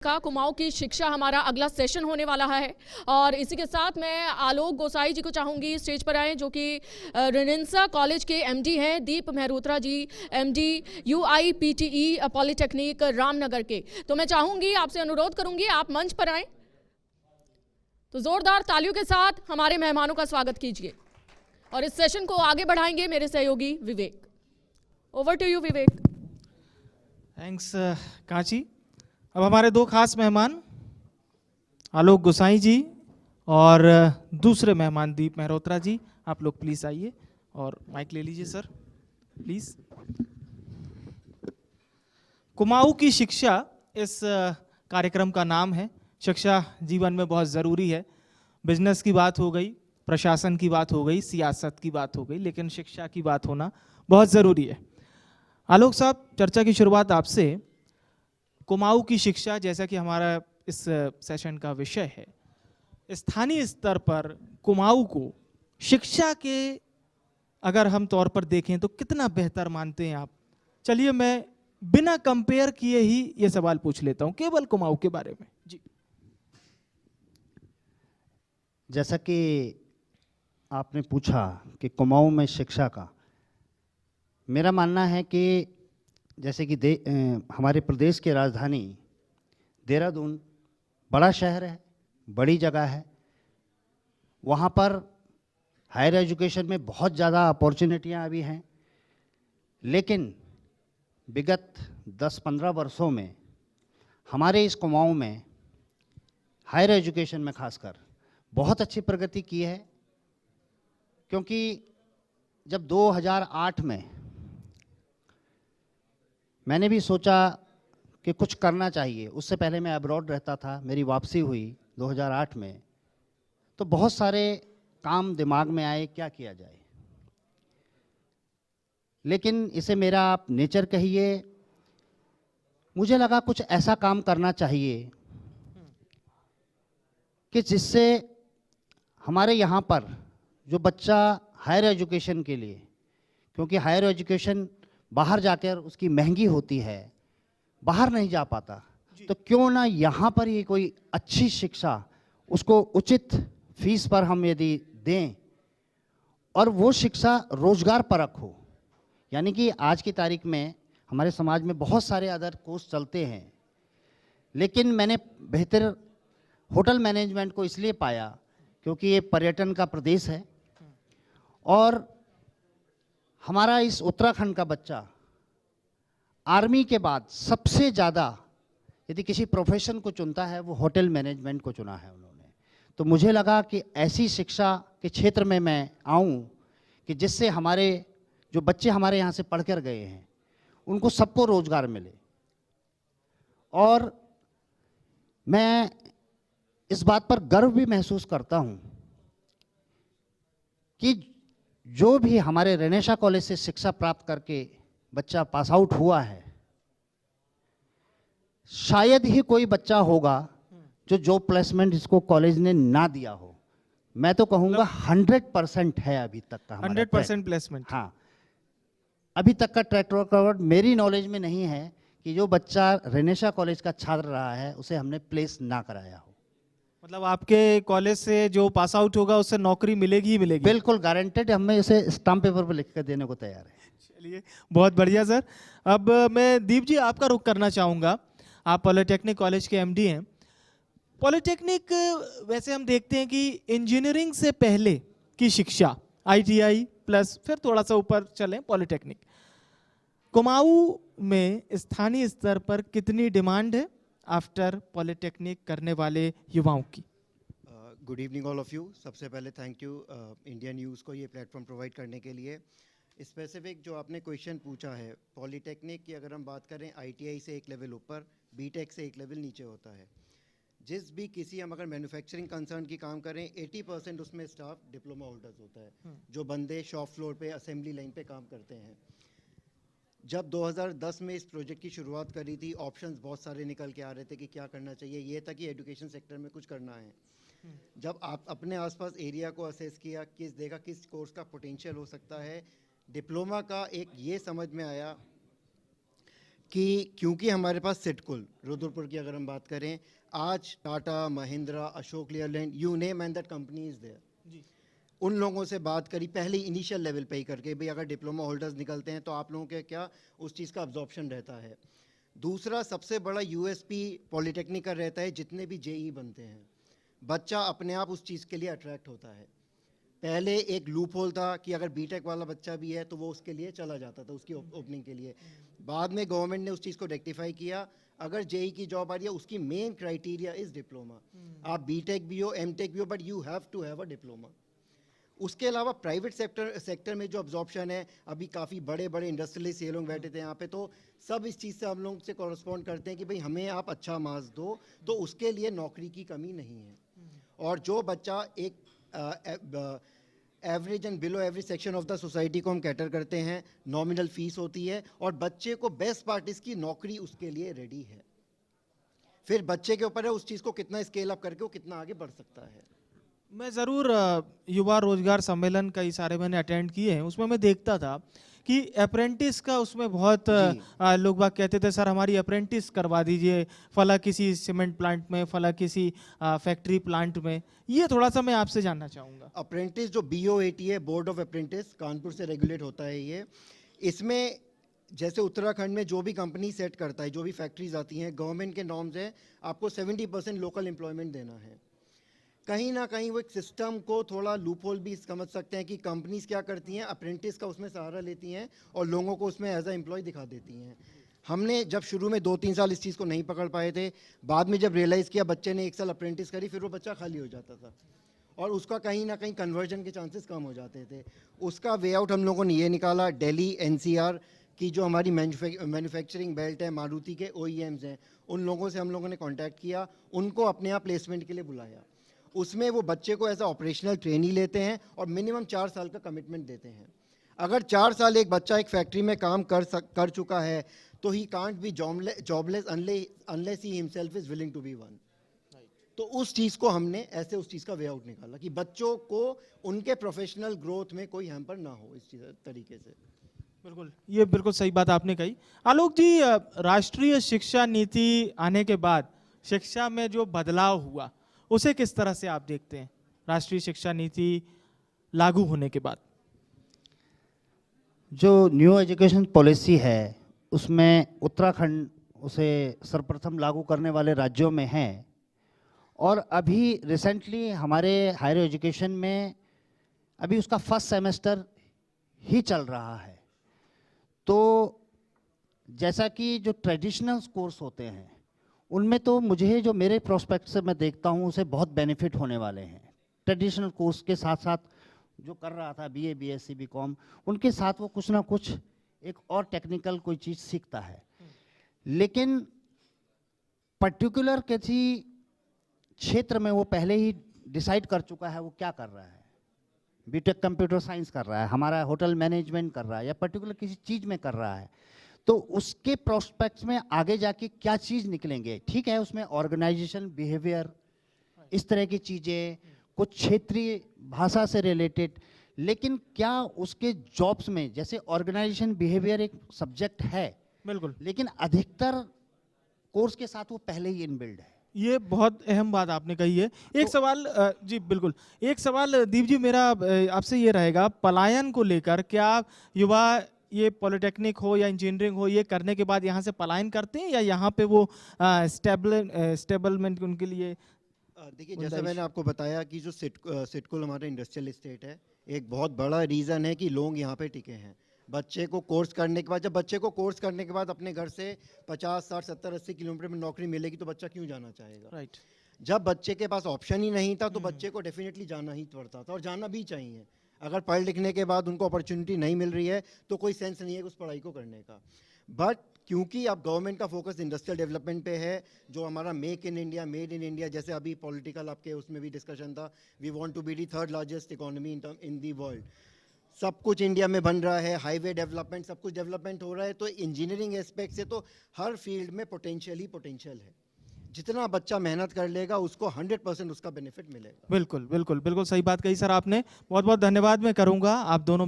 का कुमाऊं की शिक्षा हमारा अगला सेशन होने वाला है और इसी के साथ मैं आलोक गोसाई जी को चाहूंगी स्टेज पर आए, जो कि रेनेसा कॉलेज के एमडी हैं, दीप मेहरोत्रा जी एमडी यूआईपीटीई पॉलिटेक्निक रामनगर के। तो मैं चाहूंगी, आपसे अनुरोध करूंगी, आप मंच पर आए तो जोरदार तालियों के साथ हमारे मेहमानों का स्वागत कीजिए और इस सेशन को आगे बढ़ाएंगे मेरे सहयोगी Vivek. Over to you Vivek. Thanks Kanchi. अब हमारे दो खास मेहमान आलोक गोसाई जी और दूसरे मेहमान दीप मेहरोत्रा जी, आप लोग प्लीज आइए और माइक ले लीजिए सर प्लीज। कुमाऊं की शिक्षा इस कार्यक्रम का नाम है। शिक्षा जीवन में बहुत ज़रूरी है। बिजनेस की बात हो गई, प्रशासन की बात हो गई, सियासत की बात हो गई, लेकिन शिक्षा की बात होना बहुत ज़रूरी है। आलोक साहब, चर्चा की शुरुआत आपसे। कुमाऊं की शिक्षा, जैसा कि हमारा इस सेशन का विषय है, स्थानीय स्तर पर कुमाऊं को शिक्षा के अगर हम तौर पर देखें तो कितना बेहतर मानते हैं आप? चलिए मैं बिना कंपेयर किए ही ये सवाल पूछ लेता हूं, केवल कुमाऊं के बारे में जी। जैसा कि आपने पूछा कि कुमाऊं में शिक्षा का, मेरा मानना है कि जैसे कि हमारे प्रदेश की राजधानी देहरादून बड़ा शहर है, बड़ी जगह है। वहाँ पर हायर एजुकेशन में बहुत ज़्यादा अपॉर्चुनिटियाँ अभी हैं, लेकिन विगत 10-15 वर्षों में हमारे इस कुमाऊं में हायर एजुकेशन में खासकर बहुत अच्छी प्रगति की है। क्योंकि जब 2008 में मैंने भी सोचा कि कुछ करना चाहिए, उससे पहले मैं अब्रॉड रहता था, मेरी वापसी हुई 2008 में, तो बहुत सारे काम दिमाग में आए, क्या किया जाए। लेकिन इसे मेरा आप नेचर कहिए, मुझे लगा कुछ ऐसा काम करना चाहिए कि जिससे हमारे यहाँ पर जो बच्चा हायर एजुकेशन के लिए, क्योंकि हायर एजुकेशन बाहर जाकर उसकी महंगी होती है, बाहर नहीं जा पाता, तो क्यों ना यहाँ पर ही कोई अच्छी शिक्षा उसको उचित फीस पर हम यदि दें और वो शिक्षा रोजगार परक हो। यानी कि आज की तारीख में हमारे समाज में बहुत सारे अदर कोर्स चलते हैं, लेकिन मैंने बेहतर होटल मैनेजमेंट को इसलिए पाया क्योंकि ये पर्यटन का प्रदेश है और हमारा इस उत्तराखंड का बच्चा आर्मी के बाद सबसे ज़्यादा यदि किसी प्रोफेशन को चुनता है वो होटल मैनेजमेंट को चुना है उन्होंने। तो मुझे लगा कि ऐसी शिक्षा के क्षेत्र में मैं आऊं कि जिससे हमारे जो बच्चे हमारे यहाँ से पढ़ कर गए हैं उनको सबको रोजगार मिले। और मैं इस बात पर गर्व भी महसूस करता हूं कि जो भी हमारे रेनेसा कॉलेज से शिक्षा प्राप्त करके बच्चा पास आउट हुआ है, शायद ही कोई बच्चा होगा जो जॉब प्लेसमेंट इसको कॉलेज ने ना दिया हो। मैं तो कहूंगा 100% है अभी तक का, 100% प्लेसमेंट। हाँ, अभी तक का ट्रैक रिकॉर्ड मेरी नॉलेज में नहीं है कि जो बच्चा रेनेसा कॉलेज का छात्र रहा है उसे हमने प्लेस ना कराया हो। मतलब आपके कॉलेज से जो पास आउट होगा उससे नौकरी मिलेगी ही मिलेगी? बिल्कुल गारंटेड, हम इसे स्टाम्प पेपर पर लिख कर देने को तैयार है। चलिए, बहुत बढ़िया सर। अब मैं दीप जी आपका रुख करना चाहूँगा। आप पॉलिटेक्निक कॉलेज के एमडी हैं। पॉलिटेक्निक, वैसे हम देखते हैं कि इंजीनियरिंग से पहले की शिक्षा आईटीआई प्लस फिर थोड़ा सा ऊपर चलें पॉलिटेक्निक, कुमाऊं में स्थानीय स्तर पर कितनी डिमांड है आफ्टर पॉलिटेक्निक करने वाले युवाओं की? Good evening all of you. सबसे पहले थैंक यू इंडिया न्यूज़ को ये प्लेटफॉर्म प्रोवाइड करने के लिए। स्पेसिफिक जो आपने क्वेश्चन पूछा है, पॉलिटेक्निक की अगर हम बात करें, आईटीआई से एक लेवल ऊपर, बीटेक से एक लेवल नीचे होता है। जिस भी किसी हम अगर मैन्युफैक्चरिंग कंसर्न की काम करें, 80% उसमें स्टाफ डिप्लोमा होल्डर्स होता है, जो बंदे शॉप फ्लोर पे असेंबली लाइन पे काम करते हैं। जब 2010 में इस प्रोजेक्ट की शुरुआत करी थी, ऑप्शंस बहुत सारे निकल के आ रहे थे कि क्या करना चाहिए। ये था कि एजुकेशन सेक्टर में कुछ करना है। जब आप अपने आसपास एरिया को असेस किया, देखा किस कोर्स का पोटेंशियल हो सकता है, डिप्लोमा का एक ये समझ में आया कि क्योंकि हमारे पास सिडकुल रुद्रपुर की अगर हम बात करें, आज Tata, Mahindra, Ashok Leyland, you name and that company is there. उन लोगों से बात करी पहले इनिशियल लेवल पे ही करके, भाई अगर डिप्लोमा होल्डर्स निकलते हैं तो आप लोगों के क्या उस चीज़ का अब्जॉर्प्शन रहता है। दूसरा सबसे बड़ा यूएसपी पॉलिटेक्निक का रहता है, जितने भी जेई बनते हैं बच्चा अपने आप उस चीज़ के लिए अट्रैक्ट होता है। पहले एक लूप होल था कि अगर बीटेक वाला बच्चा भी है तो वो उसके लिए चला जाता था, उसकी ओपनिंग के लिए। बाद में गवर्नमेंट ने उस चीज़ को रेक्टिफाई किया, अगर जेई की जॉब आ रही है उसकी मेन क्राइटेरिया इज़ डिप्लोमा। आप बीटेक भी हो, एमटेक भी हो, but you have to have a diploma. उसके अलावा प्राइवेट सेक्टर में जो अब्जॉर्प्शन है, अभी काफ़ी बड़े बड़े इंडस्ट्रियलिस्ट ये लोग बैठे थे यहाँ पे, तो सब इस चीज़ से हम लोग से कॉरस्पॉन्ड करते हैं कि भाई हमें आप अच्छा मार्क्स दो, तो उसके लिए नौकरी की कमी नहीं है। और जो बच्चा एक average and below average section of the society को हम कैटर करते हैं, नॉमिनल फीस होती है, और बच्चे को बेस्ट पार्ट इसकी नौकरी उसके लिए रेडी है। फिर बच्चे के ऊपर है उस चीज़ को कितना स्केल अप करके वो कितना आगे बढ़ सकता है। मैं ज़रूर युवा रोजगार सम्मेलन कई सारे मैंने अटेंड किए हैं, उसमें मैं देखता था कि अप्रेंटिस का उसमें बहुत लोग बाग कहते थे सर हमारी अप्रेंटिस करवा दीजिए फला किसी सीमेंट प्लांट में, फला किसी फैक्ट्री प्लांट में। ये थोड़ा सा मैं आपसे जानना चाहूँगा। अप्रेंटिस जो BOAT है, बोर्ड ऑफ अप्रेंटिस, कानपुर से रेगुलेट होता है ये। इसमें जैसे उत्तराखंड में जो भी कंपनी सेट करता है, जो भी फैक्ट्रीज आती हैं, गवर्नमेंट के नॉर्म्स है, आपको 70% लोकल एम्प्लॉयमेंट देना है। कहीं ना कहीं वो एक सिस्टम को थोड़ा लूपहोल भी समझ सकते हैं कि कंपनीज क्या करती हैं, अप्रेंटिस का उसमें सहारा लेती हैं और लोगों को उसमें एज अ एम्प्लॉय दिखा देती हैं। हमने जब शुरू में 2-3 साल इस चीज़ को नहीं पकड़ पाए थे, बाद में जब रियलाइज़ किया, बच्चे ने 1 साल अप्रेंटिस करी, फिर वो बच्चा खाली हो जाता था और उसका कहीं ना कहीं कन्वर्जन के चांसेस कम हो जाते थे। उसका वे आउट हम लोगों ने ये निकाला, दिल्ली NCR की जो हमारी मैन्युफैक्चरिंग बेल्ट है, मारुति के OEMs हैं, उन लोगों से हम लोगों ने कॉन्टैक्ट किया, उनको अपने यहाँ प्लेसमेंट के लिए बुलाया। उसमें वो बच्चे को एज अ ऑपरेशनल ट्रेनी लेते हैं और मिनिमम 4 साल का कमिटमेंट देते हैं। अगर 4 साल एक बच्चा एक फैक्ट्री में काम कर चुका है तो he can't be jobless unless he himself is willing to be one. तो उस चीज़ को हमने ऐसे उस चीज़ का वे आउट निकाला कि बच्चों को उनके प्रोफेशनल ग्रोथ में कोई हैम्पर ना हो इस तरीके से। बिल्कुल, ये बिल्कुल सही बात आपने कही। आलोक जी, राष्ट्रीय शिक्षा नीति आने के बाद शिक्षा में जो बदलाव हुआ उसे किस तरह से आप देखते हैं, राष्ट्रीय शिक्षा नीति लागू होने के बाद? जो न्यू एजुकेशन पॉलिसी है उसमें उत्तराखंड उसे सर्वप्रथम लागू करने वाले राज्यों में है और अभी रिसेंटली हमारे हायर एजुकेशन में अभी उसका फर्स्ट सेमेस्टर ही चल रहा है। तो जैसा कि जो ट्रेडिशनल कोर्स होते हैं उनमें तो मुझे जो मेरे प्रोस्पेक्ट से मैं देखता हूँ उसे बहुत बेनिफिट होने वाले हैं। ट्रेडिशनल कोर्स के साथ साथ जो कर रहा था BA BSc BCom, उनके साथ वो कुछ ना कुछ एक और टेक्निकल कोई चीज़ सीखता है, लेकिन पर्टिकुलर किसी क्षेत्र में वो पहले ही डिसाइड कर चुका है वो क्या कर रहा है। बीटेक कंप्यूटर साइंस कर रहा है, हमारा होटल मैनेजमेंट कर रहा है या पर्टिकुलर किसी चीज़ में कर रहा है, तो उसके प्रोस्पेक्ट्स में आगे जाके क्या चीज़ निकलेंगे। ठीक है, उसमें ऑर्गेनाइजेशन बिहेवियर इस तरह की चीज़ें, कुछ क्षेत्रीय भाषा से रिलेटेड, लेकिन क्या उसके जॉब्स में, जैसे ऑर्गेनाइजेशन बिहेवियर एक सब्जेक्ट है बिल्कुल, लेकिन अधिकतर कोर्स के साथ वो पहले ही इनबिल्ड है। ये बहुत अहम बात आपने कही है। एक सवाल जी बिल्कुल, एक सवाल दीप जी मेरा आपसे ये रहेगा, पलायन को लेकर क्या युवा ये पॉलिटेक्निक हो या इंजीनियरिंग हो ये करने के बाद यहाँ से पलायन करते हैं या यहाँ पे वो स्टेबलमेंट उनके लिए? देखिए, जैसे मैंने आपको बताया कि जो सिडकुल हमारा इंडस्ट्रियल एस्टेट है, एक बहुत बड़ा रीज़न है कि लोग यहाँ पे टिके हैं। बच्चे को कोर्स करने के बाद, जब बच्चे को कोर्स करने के बाद अपने घर से 50, 60, 70, 80 किलोमीटर में नौकरी मिलेगी तो बच्चा क्यों जाना चाहेगा? राइट। जब बच्चे के पास ऑप्शन ही नहीं था तो बच्चे को डेफिनेटली जाना ही पड़ता था और जाना भी चाहिए। अगर पढ़ लिखने के बाद उनको अपॉर्चुनिटी नहीं मिल रही है तो कोई सेंस नहीं है उस पढ़ाई को करने का। बट क्योंकि अब गवर्नमेंट का फोकस इंडस्ट्रियल डेवलपमेंट पे है, जो हमारा make in India, made in India, जैसे अभी पॉलिटिकल आपके उसमें भी डिस्कशन था, we want to be the 3rd largest economy in the world. सब कुछ इंडिया में बन रहा है, हाईवे डेवलपमेंट, सब कुछ डेवलपमेंट हो रहा है, तो इंजीनियरिंग एस्पेक्ट से तो हर फील्ड में पोटेंशियल ही पोटेंशियल है। जितना बच्चा मेहनत कर लेगा उसको 100% उसका बेनिफिट मिलेगा। बिल्कुल बिल्कुल बिल्कुल सही बात कही सर आपने। बहुत बहुत धन्यवाद मैं करूँगा आप दोनों